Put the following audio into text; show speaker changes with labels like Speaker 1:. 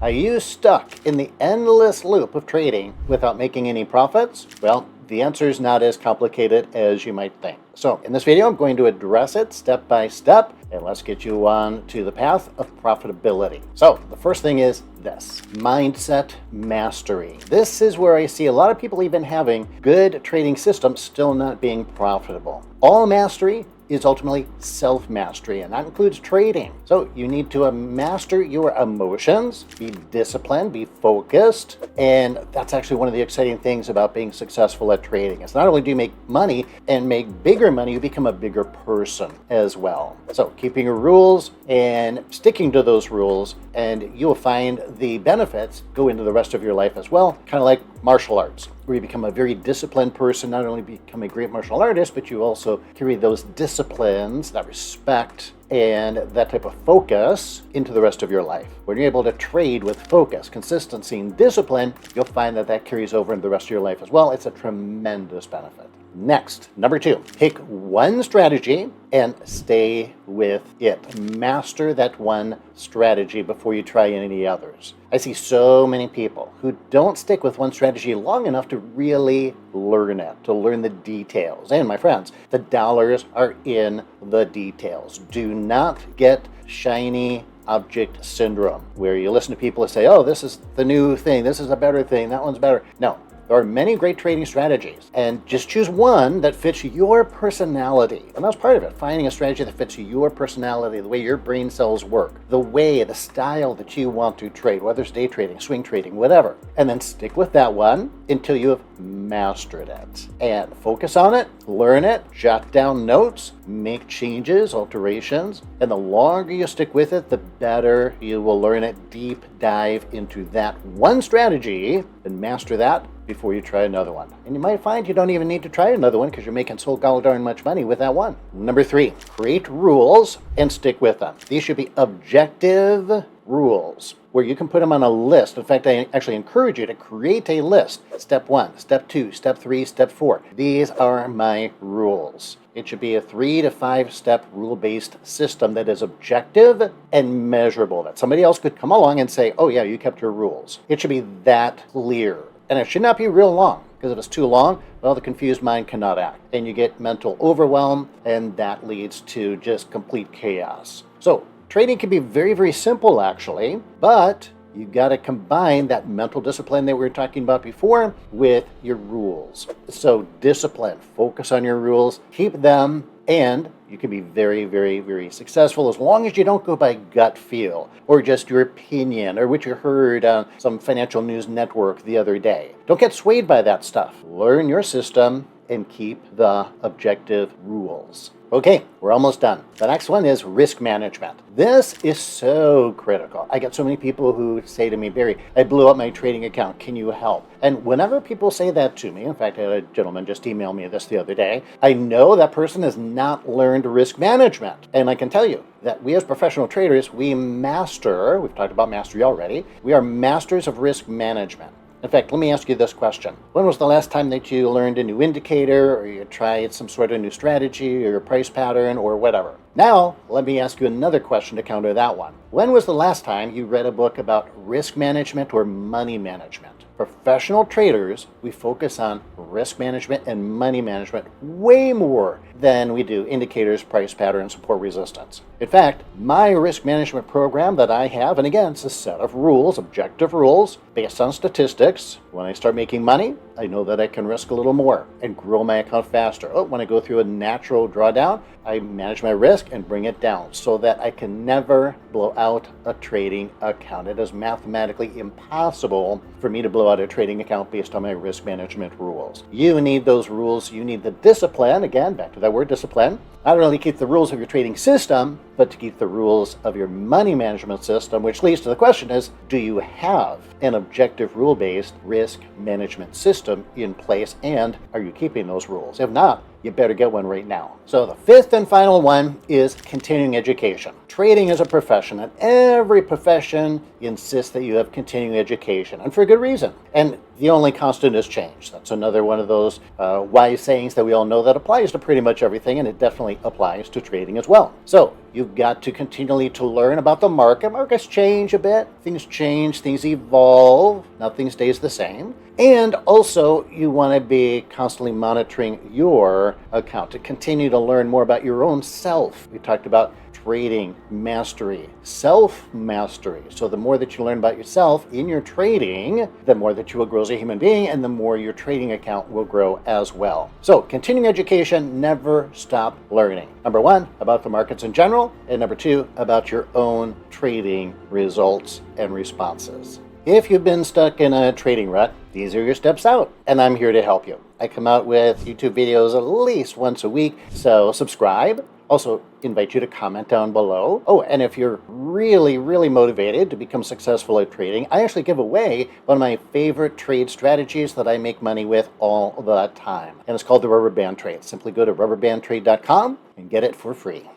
Speaker 1: Are you stuck in the endless loop of trading without making any profits? Well, the answer is not as complicated as you might think. So in this video, I'm going to address it step by step, and let's get you on to the path of profitability. So the first thing is this: mindset mastery. This is where I see a lot of people even having good trading systems still not being profitable. All mastery is ultimately self-mastery, and that includes trading. So you need to master your emotions, be disciplined, be focused, and that's actually one of the exciting things about being successful at trading. It's not only do you make money and make bigger money, you become a bigger person as well. So keeping your rules and sticking to those rules, and you'll find the benefits go into the rest of your life as well, kind of like martial arts, where you become a very disciplined person. Not only become a great martial artist, but you also carry those disciplines, that respect, and that type of focus into the rest of your life. When you're able to trade with focus, consistency, and discipline, you'll find that that carries over into the rest of your life as well. It's a tremendous benefit. Next, number 2, pick one strategy and stay with it. Master that one strategy before you try any others. I see so many people who don't stick with one strategy long enough to really learn it, to learn the details. And my friends, the dollars are in the details. Do not get shiny object syndrome, where you listen to people and say, oh, this is the new thing, this is a better thing, that one's better. No. There are many great trading strategies, and just choose one that fits your personality. And that's part of it, finding a strategy that fits your personality, the way your brain cells work, the style that you want to trade, whether it's day trading, swing trading, whatever. And then stick with that one until you have mastered it. And focus on it, learn it, jot down notes, make changes, alterations. And the longer you stick with it, the better you will learn it. Deep dive into that one strategy and master that before you try another one. And you might find you don't even need to try another one because you're making so darn much money with that one. Number 3, create rules and stick with them. These should be objective rules where you can put them on a list. In fact, I actually encourage you to create a list. Step 1, step 2, step 3, step 4. These are my rules. It should be a 3 to 5 step rule-based system that is objective and measurable, that somebody else could come along and say, oh yeah, you kept your rules. It should be that clear. And it should not be real long, because if it's too long, well, the confused mind cannot act. And you get mental overwhelm, and that leads to just complete chaos. So trading can be very, very simple, actually, but you got to combine that mental discipline that we were talking about before with your rules. So discipline, focus on your rules, keep them, and you can be very, very, very successful as long as you don't go by gut feel or just your opinion or what you heard on some financial news network the other day. Don't get swayed by that stuff. Learn your system and keep the objective rules. Okay, we're almost done. The next one is risk management. This is so critical. I get so many people who say to me, Barry, I blew up my trading account. Can you help? And whenever people say that to me, in fact, I had a gentleman just email me this the other day, I know that person has not learned risk management. And I can tell you that we as professional traders, we've talked about mastery already, we are masters of risk management. In fact, let me ask you this question. When was the last time that you learned a new indicator, or you tried some sort of new strategy or price pattern or whatever? Now, let me ask you another question to counter that one. When was the last time you read a book about risk management or money management? Professional traders, we focus on risk management and money management way more than we do indicators, price pattern, support, resistance. In fact, my risk management program that I have, and again, it's a set of rules, objective rules, based on statistics. When I start making money, I know that I can risk a little more and grow my account faster. Oh, when I go through a natural drawdown, I manage my risk and bring it down so that I can never blow out a trading account. It is mathematically impossible for me to blow out a trading account based on my risk management rules. You need those rules. You need the discipline. Again, back to that word discipline. Not only keep the rules of your trading system, but to keep the rules of your money management system, which leads to the question is, do you have an objective rule-based risk management system in place, and are you keeping those rules? If not, you better get one right now. So the fifth and final one is continuing education. Trading is a profession, and every profession insists that you have continuing education, and for good reason. And the only constant is change. That's another one of those wise sayings that we all know that applies to pretty much everything, and it definitely applies to trading as well. So you've got to continually to learn about the market. Markets change a bit. Things change, things evolve. Nothing stays the same. And also, you want to be constantly monitoring your account to continue to learn more about your own self. We talked about trading mastery, self-mastery. So the more that you learn about yourself in your trading, the more that you will grow as a human being, and the more your trading account will grow as well. So continuing education, never stop learning. Number one, about the markets in general, and number two, about your own trading results and responses. If you've been stuck in a trading rut, these are your steps out, and I'm here to help you. I come out with YouTube videos at least once a week, so subscribe. Also, invite you to comment down below. Oh, and if you're really, really motivated to become successful at trading, I actually give away one of my favorite trade strategies that I make money with all the time. And it's called the Rubber Band Trade. Simply go to rubberbandtrade.com and get it for free.